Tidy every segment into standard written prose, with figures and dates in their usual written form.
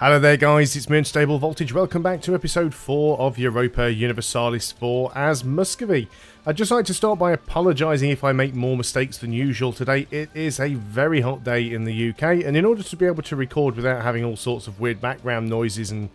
Hello there guys, it's me, Unstable Voltage. Welcome back to episode 4 of Europa Universalis 4 as Muscovy. I'd just like to start by apologising if I make more mistakes than usual today. It is a very hot day in the UK, and in order to be able to record without having all sorts of weird background noises and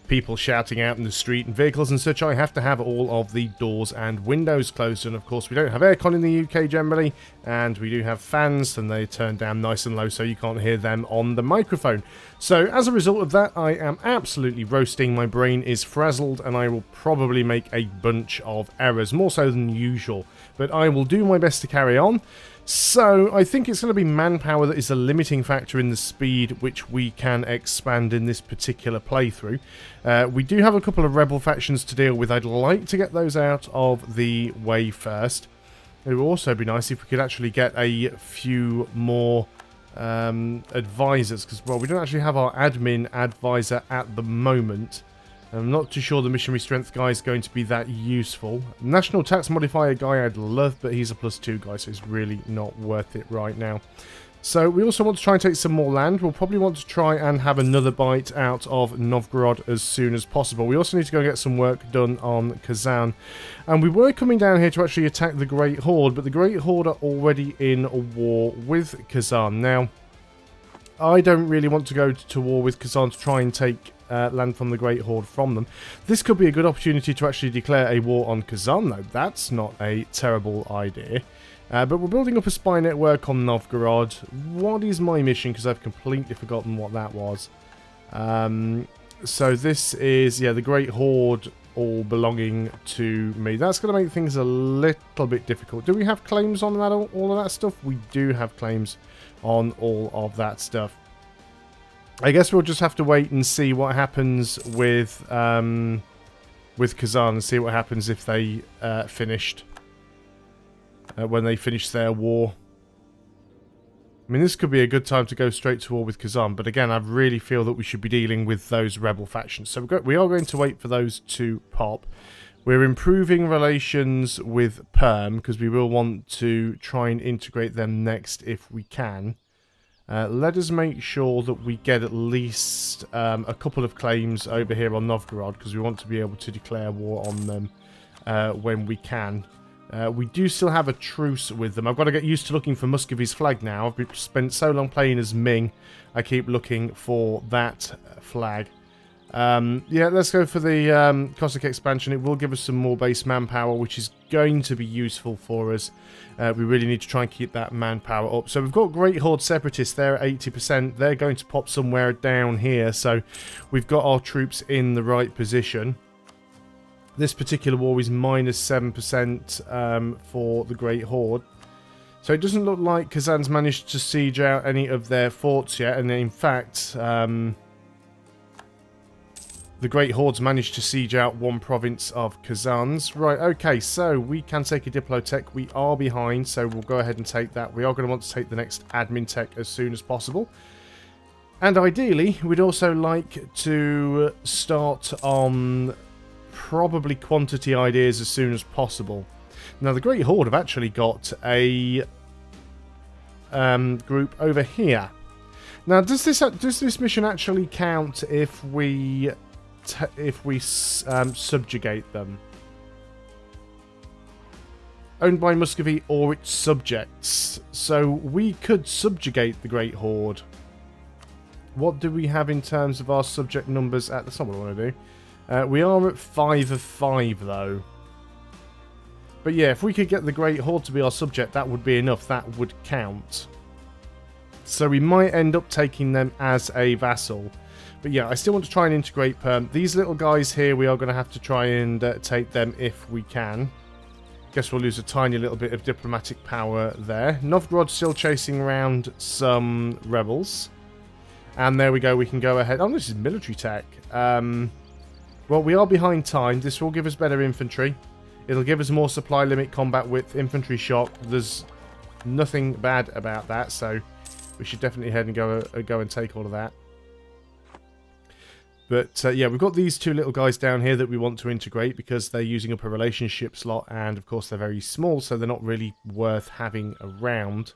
people shouting out in the street and vehicles and such, I have to have all of the doors and windows closed. And of course we don't have aircon in the UK generally, and we do have fans, and they turn down nice and low so you can't hear them on the microphone. So as a result of that, I am absolutely roasting. My brain is frazzled, and I will probably make a bunch of errors, more so than usual, but I will do my best to carry on. So, I think it's going to be manpower that is the limiting factor in the speed which we can expand in this particular playthrough. We do have a couple of rebel factions to deal with. I'd like to get those out of the way first. It would also be nice if we could actually get a few more advisors, because, well, we don't actually have our admin advisor at the moment. I'm not too sure the missionary strength guy is going to be that useful. National tax modifier guy I'd love, but he's a +2 guy, so it's really not worth it right now. So we also want to try and take some more land. We'll probably want to try and have another bite out of Novgorod as soon as possible. We also need to go get some work done on Kazan. And we were coming down here to actually attack the Great Horde, but the Great Horde are already in a war with Kazan. Now, I don't really want to go to war with Kazan to try and take land from the Great Horde from them. This could be a good opportunity to actually declare a war on Kazan, though. That's not a terrible idea. But we're building up a spy network on Novgorod. What is my mission? Because I've completely forgotten what that was. So this is, yeah, the Great Horde all belonging to me. That's going to make things a little bit difficult. Do we have claims on that? All of that stuff? We do have claims on all of that stuff. I guess we'll just have to wait and see what happens with Kazan, and see what happens if they finished when they finish their war. I mean, this could be a good time to go straight to war with Kazan, but again, I really feel that we should be dealing with those rebel factions. So we are going to wait for those to pop. We're improving relations with Perm, because we will want to try and integrate them next if we can. Let us make sure that we get at least a couple of claims over here on Novgorod, because we want to be able to declare war on them when we can. We do still have a truce with them. I've got to get used to looking for Muscovy's flag now. I've spent so long playing as Ming, I keep looking for that flag. Yeah, let's go for the Cossack expansion. It will give us some more base manpower, which is going to be useful for us. We really need to try and keep that manpower up. So we've got Great Horde Separatists there at 80%. They're going to pop somewhere down here. So we've got our troops in the right position. This particular war is -7% for the Great Horde. So it doesn't look like Kazan's managed to siege out any of their forts yet. And in fact, the Great Horde's managed to siege out one province of Kazan's. Right, okay, so we can take a Diplotech. We are behind, so we'll go ahead and take that. We are going to want to take the next admin tech as soon as possible. And ideally, we'd also like to start on probably quantity ideas as soon as possible. Now, the Great Horde have actually got a group over here. Now, does this mission actually count if we subjugate them? Owned by Muscovy or its subjects. So we could subjugate the Great Horde. What do we have in terms of our subject numbers at... That's not what I want to do. We are at 5 of 5 though. But yeah, if we could get the Great Horde to be our subject, that would be enough. That would count. So we might end up taking them as a vassal. But yeah, I still want to try and integrate Perm. These little guys here, we are going to have to try and take them if we can. Guess we'll lose a tiny little bit of diplomatic power there. Novgorod's still chasing around some rebels. And there we go, we can go ahead. Oh, this is military tech. Well, we are behind time. This will give us better infantry. It'll give us more supply limit, combat width, infantry shock. There's nothing bad about that, so we should definitely head and go and take all of that. But yeah, we've got these two little guys down here that we want to integrate because they're using up a relationship slot, and of course they're very small, so they're not really worth having around.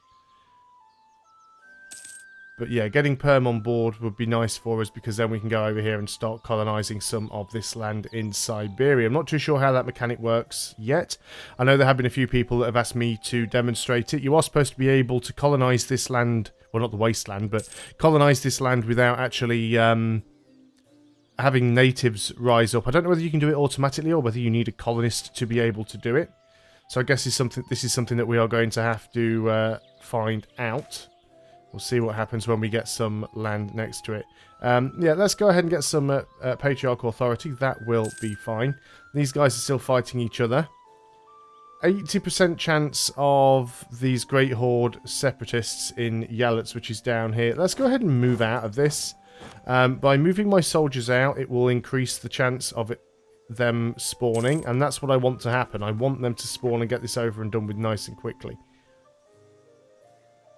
But yeah, getting Perm on board would be nice for us, because then we can go over here and start colonising some of this land in Siberia. I'm not too sure how that mechanic works yet. I know there have been a few people that have asked me to demonstrate it. You are supposed to be able to colonise this land, well, not the wasteland, but colonise this land without actually having natives rise up. I don't know whether you can do it automatically or whether you need a colonist to be able to do it. So I guess this is something that we are going to have to find out. We'll see what happens when we get some land next to it. Yeah, let's go ahead and get some patriarchal authority. That will be fine. These guys are still fighting each other. 80% chance of these Great Horde separatists in Yelets, which is down here. Let's go ahead and move out of this. By moving my soldiers out, it will increase the chance of them spawning, and that's what I want to happen. I want them to spawn and get this over and done with nice and quickly.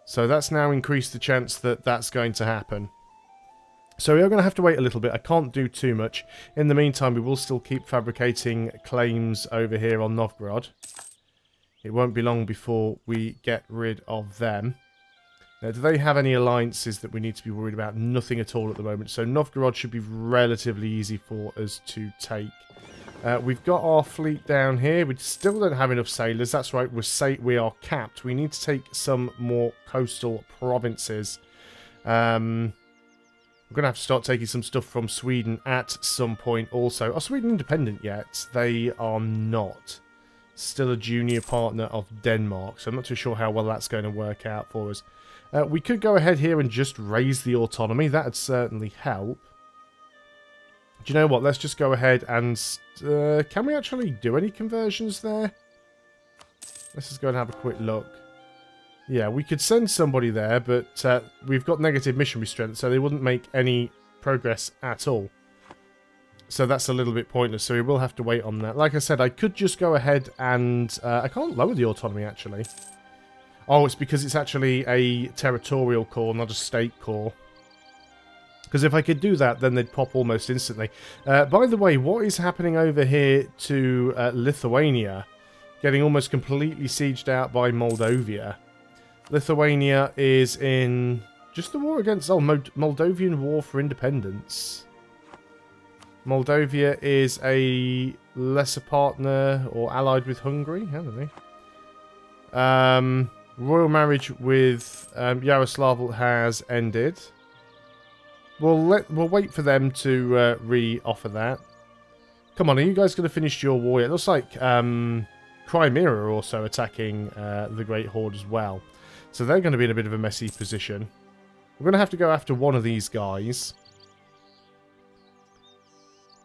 So that's now increased the chance that that's going to happen. So we are going to have to wait a little bit. I can't do too much. In the meantime, we will still keep fabricating claims over here on Novgorod. It won't be long before we get rid of them. Now, do they have any alliances that we need to be worried about? Nothing at all at the moment. So Novgorod should be relatively easy for us to take. We've got our fleet down here. We still don't have enough sailors. That's right, we are capped. We need to take some more coastal provinces. We're going to have to start taking some stuff from Sweden at some point also. Are Sweden independent yet? They are not. Still a junior partner of Denmark, so I'm not too sure how well that's going to work out for us. We could go ahead here and just raise the autonomy. That would certainly help. Do you know what? Let's just go ahead and... can we actually do any conversions there? Let's just go and have a quick look. Yeah, we could send somebody there, but we've got negative missionary strength, so they wouldn't make any progress at all. So that's a little bit pointless, so we will have to wait on that. Like I said, I could just go ahead and... I can't lower the autonomy, actually. Oh, it's because it's actually a territorial core, not a state core. Because if I could do that, then they'd pop almost instantly. By the way, what is happening over here to Lithuania? Getting almost completely sieged out by Moldavia. Lithuania is in just the war against... Oh, Moldovan War for Independence. Moldavia is a lesser partner or allied with Hungary. I don't know. Royal marriage with Yaroslavl has ended. We'll wait for them to re-offer that. Come on, are you guys going to finish your war yet? It looks like Crimea are also attacking the Great Horde as well. So they're going to be in a bit of a messy position. We're going to have to go after one of these guys.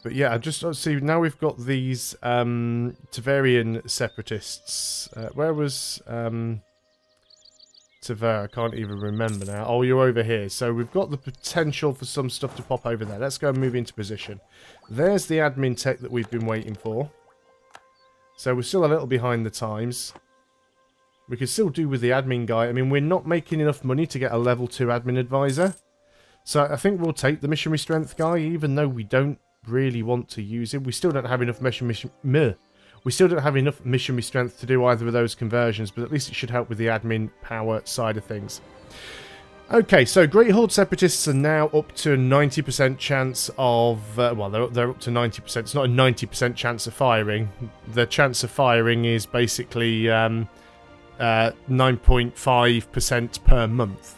But yeah, just see, now we've got these Tavarian separatists. Where was... Tver, I can't even remember now. Oh, you're over here. So we've got the potential for some stuff to pop over there. Let's go and move into position. There's the admin tech that we've been waiting for. So we're still a little behind the times. We could still do with the admin guy. I mean, we're not making enough money to get a level 2 admin advisor. So I think we'll take the missionary strength guy, even though we don't really want to use him. We still don't have enough missionary strength to do either of those conversions, but at least it should help with the admin power side of things. Okay, so Great Horde Separatists are now up to a 90% chance of... well, they're up to 90%. It's not a 90% chance of firing. The chance of firing is basically 9.5% per month.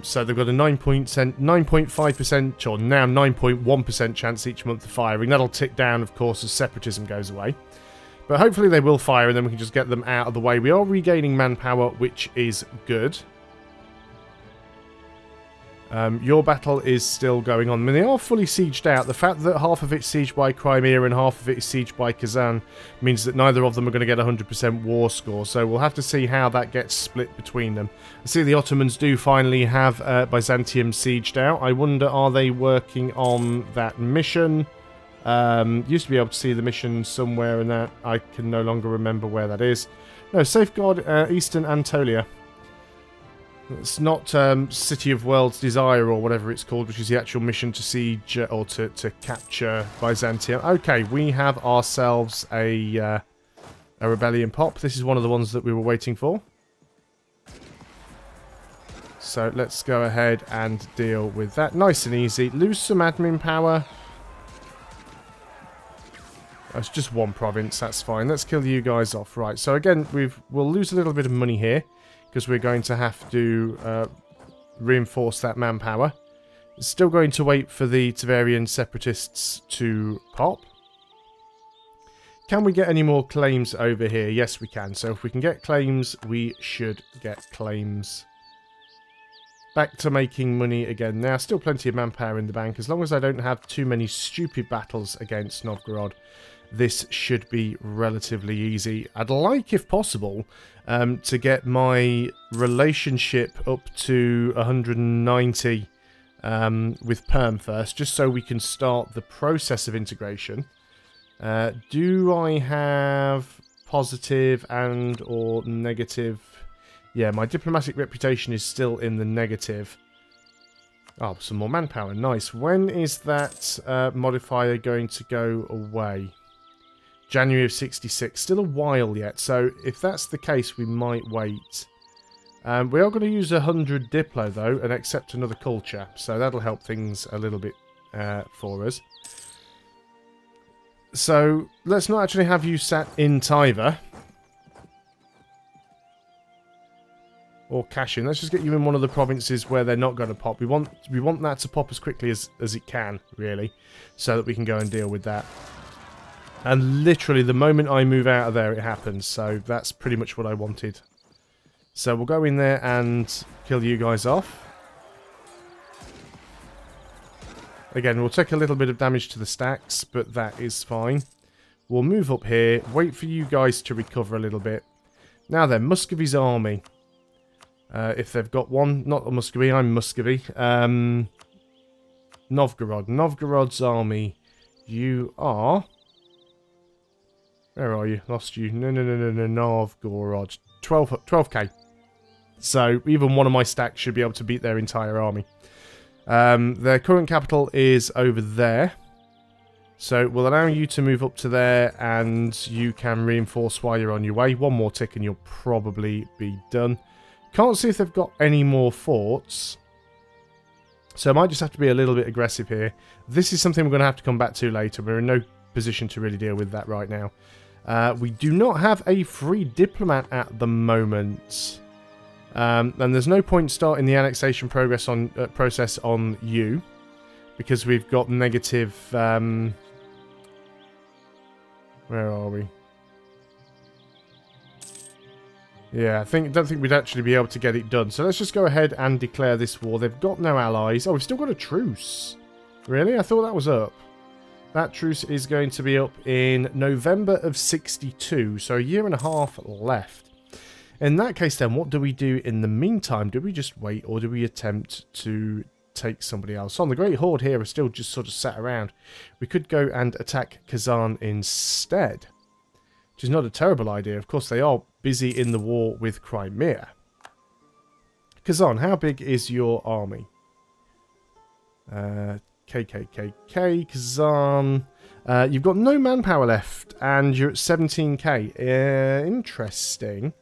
So they've got a 9.5% or now 9.1% chance each month of firing. That'll tick down, of course, as separatism goes away. But hopefully they will fire and then we can just get them out of the way. We are regaining manpower, which is good. Your battle is still going on. I mean, they are fully sieged out. The fact that half of it's sieged by Crimea and half of it is sieged by Kazan means that neither of them are going to get 100% war score. So we'll have to see how that gets split between them. I see the Ottomans do finally have Byzantium sieged out. I wonder, are they working on that mission? Used to be able to see the mission somewhere in that. I can no longer remember where that is. No, safeguard Eastern Anatolia. It's not City of World's Desire or whatever it's called, which is the actual mission to siege or to capture Byzantium. Okay, we have ourselves a rebellion pop. This is one of the ones that we were waiting for. So let's go ahead and deal with that. Nice and easy. Lose some admin power. That's just one province, that's fine. Let's kill you guys off. Right, so again, we'll lose a little bit of money here, because we're going to have to reinforce that manpower. Still going to wait for the Tavarian separatists to pop. Can we get any more claims over here? Yes, we can. So if we can get claims, we should get claims. Back to making money again now. Still plenty of manpower in the bank. As long as I don't have too many stupid battles against Novgorod, this should be relatively easy. I'd like, if possible, to get my relationship up to 190 with Perm first, just so we can start the process of integration. Do I have positive and or negative? Yeah, my diplomatic reputation is still in the negative. Oh, some more manpower. Nice. When is that modifier going to go away? January of 66. Still a while yet, so if that's the case, we might wait. We are going to use 100 Diplo, though, and accept another culture, so that'll help things a little bit for us. So, let's not actually have you sat in Tiver. Or cash in. Let's just get you in one of the provinces where they're not going to pop. We want that to pop as quickly as it can, really, so that we can go and deal with that. And literally, the moment I move out of there, it happens. So that's pretty much what I wanted. So we'll go in there and kill you guys off. Again, we'll take a little bit of damage to the stacks, but that is fine. We'll move up here, wait for you guys to recover a little bit. Now then, Muscovy's army. If they've got one, not a Muscovy, I'm Muscovy. Novgorod. Novgorod's army. You are... Where are you? Lost you. No, Novgorod. 12k. So, even one of my stacks should be able to beat their entire army. Their current capital is over there. So, we'll allow you to move up to there, and you can reinforce while you're on your way. One more tick and you'll probably be done. Can't see if they've got any more forts. So I might just have to be a little bit aggressive here. This is something we're going to have to come back to later. We're in no position to really deal with that right now. We do not have a free diplomat at the moment. And there's no point starting the annexation process on you. Because we've got negative... where are we? Yeah, don't think we'd actually be able to get it done. So let's just go ahead and declare this war. They've got no allies. Oh, we've still got a truce. Really? I thought that was up. That truce is going to be up in November of 62. So a year and a half left. In that case then, what do we do in the meantime? Do we just wait or do we attempt to take somebody else on? The Great Horde here are still just sort of sat around. We could go and attack Kazan instead. Which is not a terrible idea. Of course, they are busy in the war with Crimea. Kazan, how big is your army? KKKK, Kazan. You've got no manpower left, and you're at 17k. Interesting.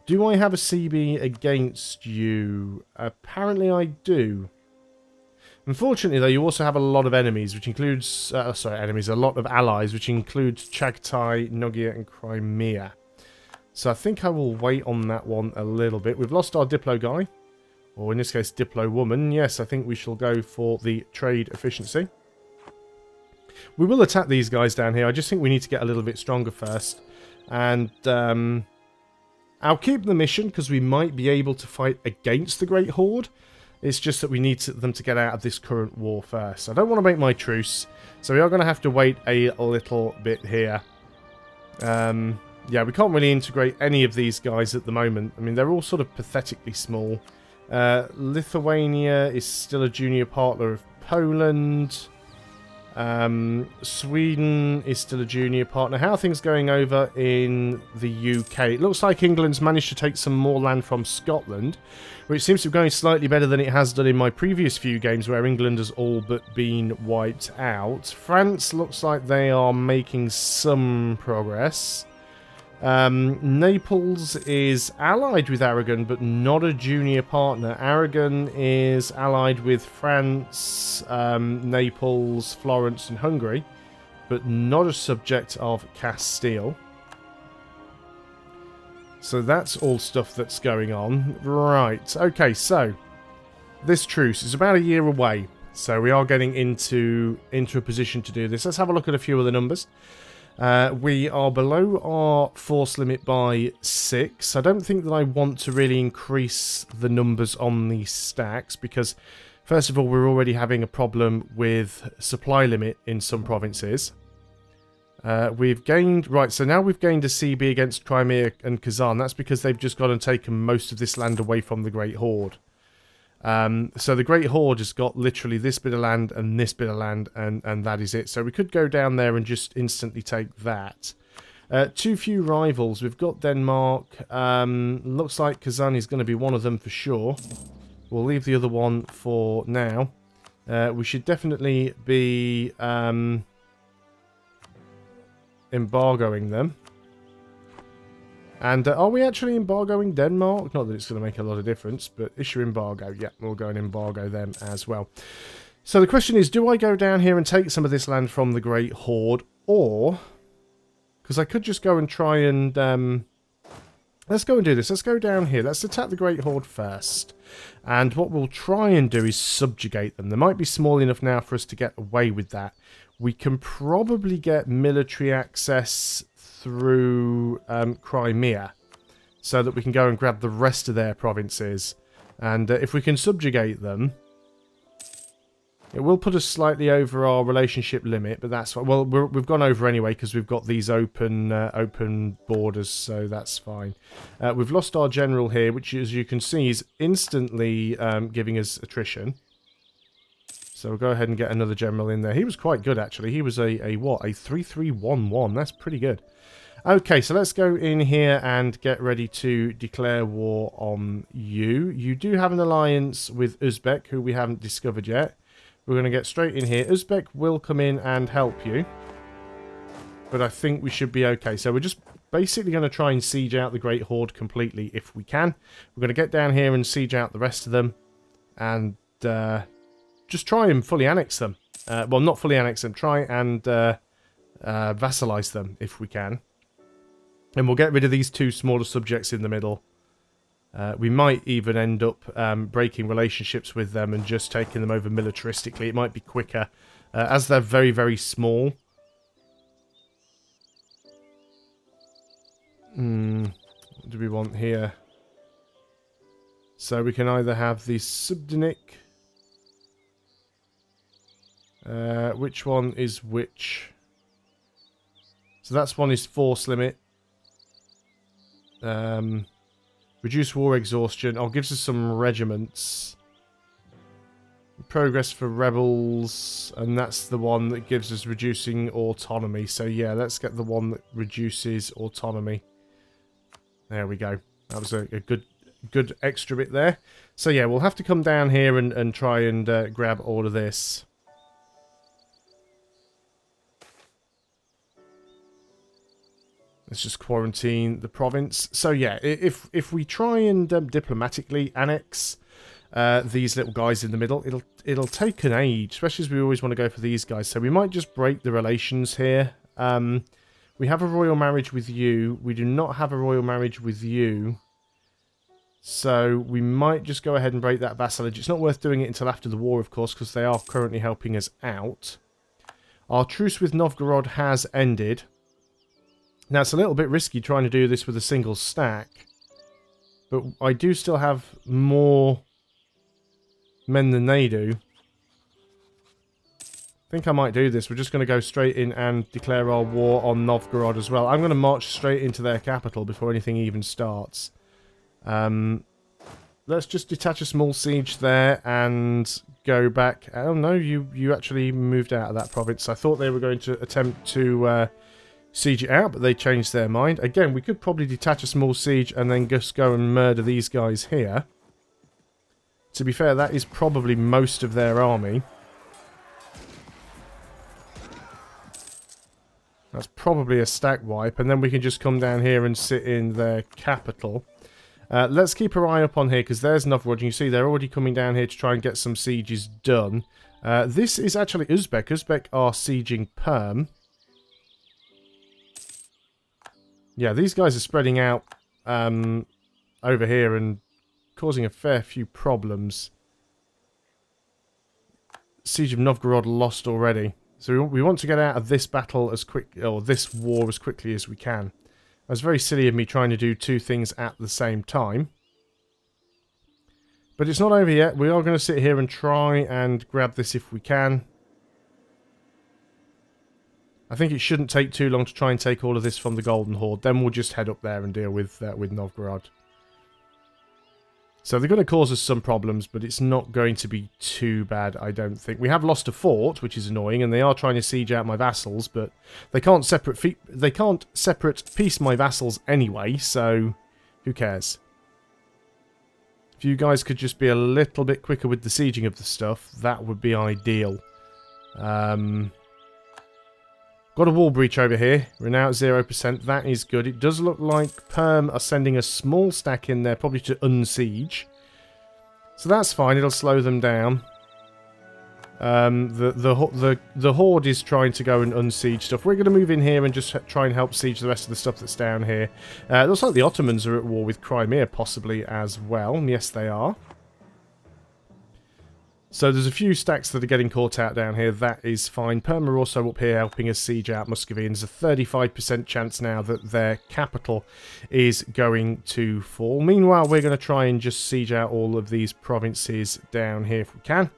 Do I have a CB against you? Apparently I do. Unfortunately, though, you also have a lot of enemies, which includes... a lot of allies, which includes Chagatai, Nogia, and Crimea. So I think I will wait on that one a little bit. We've lost our Diplo guy. Or in this case, Diplo woman. Yes, I think we shall go for the trade efficiency. We will attack these guys down here. I just think we need to get a little bit stronger first. And I'll keep the mission, because we might be able to fight against the Great Horde. It's just that we need them to get out of this current war first. I don't want to make my truce, so we are going to have to wait a little bit here. Yeah, we can't really integrate any of these guys at the moment. I mean, they're all sort of pathetically small. Lithuania is still a junior partner of Poland. Sweden is still a junior partner. How are things going over in the UK? It looks like England's managed to take some more land from Scotland, which seems to be going slightly better than it has done in my previous few games where England has all but been wiped out. France looks like they are making some progress. Naples is allied with Aragon, but not a junior partner. Aragon is allied with France, Naples, Florence, and Hungary, but not a subject of Castile. So that's all stuff that's going on. Right, okay, so this truce is about a year away. So we are getting into a position to do this. Let's have a look at a few of the numbers. We are below our force limit by 6. I don't think that I want to really increase the numbers on these stacks because, first of all, we're already having a problem with supply limit in some provinces. We've gained... Right, so now we've gained a CB against Crimea and Kazan. That's because they've just gone and taken most of this land away from the Great Horde. So the Great Horde has got literally this bit of land and this bit of land, and that is it. So we could go down there and just instantly take that. Too few rivals. We've got Denmark. Looks like Kazan is going to be one of them for sure. We'll leave the other one for now. We should definitely be embargoing them. And are we actually embargoing Denmark? Not that it's going to make a lot of difference, but issue embargo. Yeah, we'll go and embargo them as well. So the question is, do I go down here and take some of this land from the Great Horde? Or, because I could just go and try and... let's go and do this. Let's go down here. Let's attack the Great Horde first. And what we'll try and do is subjugate them. They might be small enough now for us to get away with that. We can probably get military access through Crimea, so that we can go and grab the rest of their provinces. And if we can subjugate them, it will put us slightly over our relationship limit, but that's fine. Well, we've gone over anyway because we've got these open borders, so that's fine. We've lost our general here, which, as you can see, is instantly giving us attrition. So we'll go ahead and get another general in there. He was quite good, actually. He was a what? A 3311. That's pretty good. Okay, so let's go in here and get ready to declare war on you. You do have an alliance with Uzbek, who we haven't discovered yet. We're going to get straight in here. Uzbek will come in and help you. But I think we should be okay. So we're just basically going to try and siege out the Great Horde completely if we can. We're going to get down here and siege out the rest of them. And... just try and fully annex them. Well, not fully annex them. Try and vassalize them if we can. And we'll get rid of these two smaller subjects in the middle. We might even end up breaking relationships with them and just taking them over militaristically. It might be quicker. As they're very, very small. What do we want here? So we can either have the Subdanic... which one is which? So that's one is force limit. Reduce war exhaustion. Oh, gives us some regiments. Progress for rebels. And that's the one that gives us reducing autonomy. So yeah, let's get the one that reduces autonomy. There we go. That was a good extra bit there. So yeah, we'll have to come down here and try and grab all of this. Let's just quarantine the province. So yeah, if we try and diplomatically annex these little guys in the middle, it'll take an age, especially as we always want to go for these guys. So we might just break the relations here. We have a royal marriage with you. We do not have a royal marriage with you. So we might just go ahead and break that vassalage. It's not worth doing it until after the war, of course, because they are currently helping us out. Our truce with Novgorod has ended. Now, it's a little bit risky trying to do this with a single stack. But I do still have more men than they do. I think I might do this. We're just going to go straight in and declare our war on Novgorod as well. I'm going to march straight into their capital before anything even starts. Let's just detach a small siege there and go back. Oh no, you actually moved out of that province. I thought they were going to attempt to... siege it out, but they changed their mind. Again, we could probably detach a small siege and then just go and murder these guys here. To be fair, that is probably most of their army. That's probably a stack wipe, and then we can just come down here and sit in their capital. Let's keep our eye up on here, because there's Novgorod. You see they're already coming down here to try and get some sieges done. This is actually Uzbek. Uzbek are sieging Perm. Yeah, these guys are spreading out over here and causing a fair few problems. Siege of Novgorod lost already. So we want to get out of this battle as quick, or this war as quickly as we can. It was very silly of me trying to do two things at the same time. But it's not over yet. We are going to sit here and try and grab this if we can. I think it shouldn't take too long to try and take all of this from the Golden Horde. Then we'll just head up there and deal with Novgorod. So they're going to cause us some problems, but it's not going to be too bad, I don't think. We have lost a fort, which is annoying, and they are trying to siege out my vassals, but they can't separate piece my vassals anyway, so who cares? If you guys could just be a little bit quicker with the sieging of the stuff, that would be ideal. Got a wall breach over here. We're now at 0%. That is good. It does look like Perm are sending a small stack in there, probably to unsiege. So that's fine. It'll slow them down. The horde is trying to go and unsiege stuff. We're going to move in here and just try and help siege the rest of the stuff that's down here. It looks like the Ottomans are at war with Crimea possibly as well. Yes, they are. So there's a few stacks that are getting caught out down here. That is fine. Perm are also up here helping us siege out Muscovy. And there's a 35% chance now that their capital is going to fall. Meanwhile, we're going to try and just siege out all of these provinces down here if we can.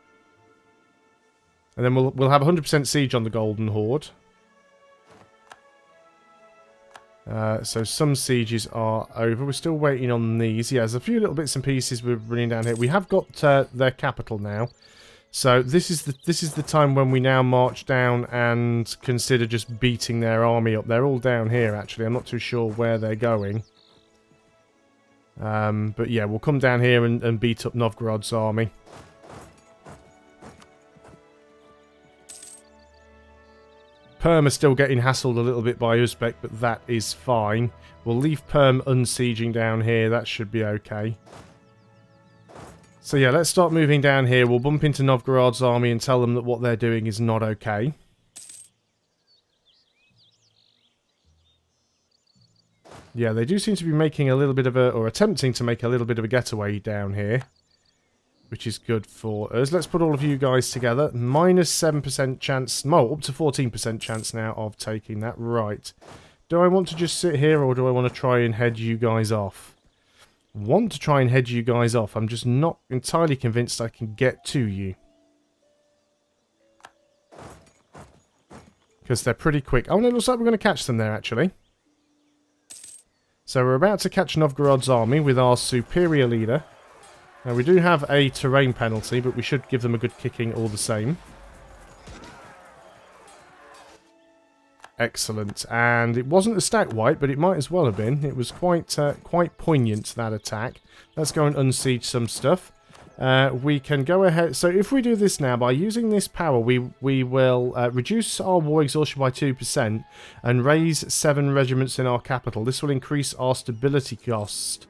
And then we'll have 100% siege on the Golden Horde. So some sieges are over. We're still waiting on these. Yeah, there's a few little bits and pieces we're running down here. We have got their capital now. So this is the time when we now march down and consider just beating their army up. They're all down here actually. I'm not too sure where they're going. But yeah, we'll come down here and beat up Novgorod's army. Perm are still getting hassled a little bit by Uzbek, but that is fine. We'll leave Perm unsieging down here. That should be okay. So yeah, let's start moving down here. We'll bump into Novgorod's army and tell them that what they're doing is not okay. Yeah, they do seem to be making a little bit of a, or attempting to make a little bit of a getaway down here, which is good for us. Let's put all of you guys together. Minus 7% chance, no, up to 14% chance now of taking that. Right. Do I want to just sit here, or do I want to try and head you guys off? Want to try and head you guys off. I'm just not entirely convinced I can get to you. Because they're pretty quick. Oh, no, it looks like we're going to catch them there, actually. So we're about to catch Novgorod's army with our superior leader. Now, we do have a terrain penalty, but we should give them a good kicking all the same. Excellent. And it wasn't a stack wipe, but it might as well have been. It was quite poignant, that attack. Let's go and unsiege some stuff. We can go ahead. So if we do this now, by using this power, we will reduce our war exhaustion by 2% and raise 7 regiments in our capital. This will increase our stability cost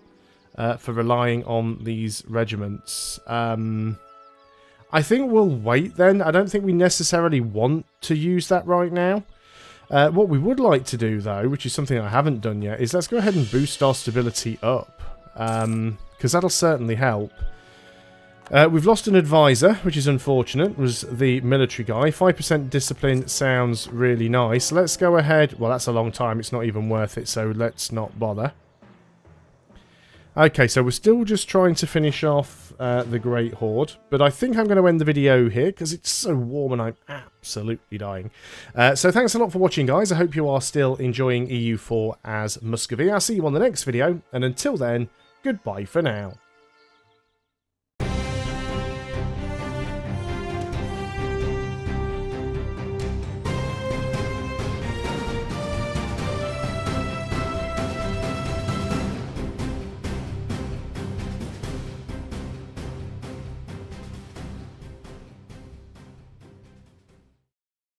for relying on these regiments. I think we'll wait then. I don't think we necessarily want to use that right now. What we would like to do, though, which is something I haven't done yet, is let's go ahead and boost our stability up. Because that'll certainly help. We've lost an advisor, which is unfortunate, was the military guy. 5% discipline sounds really nice. Let's go ahead. Well, that's a long time. It's not even worth it, so let's not bother. Okay, so we're still just trying to finish off the Great Horde, but I think I'm going to end the video here because it's so warm and I'm absolutely dying. So thanks a lot for watching, guys. I hope you are still enjoying EU4 as Muscovy. I'll see you on the next video, and until then, goodbye for now.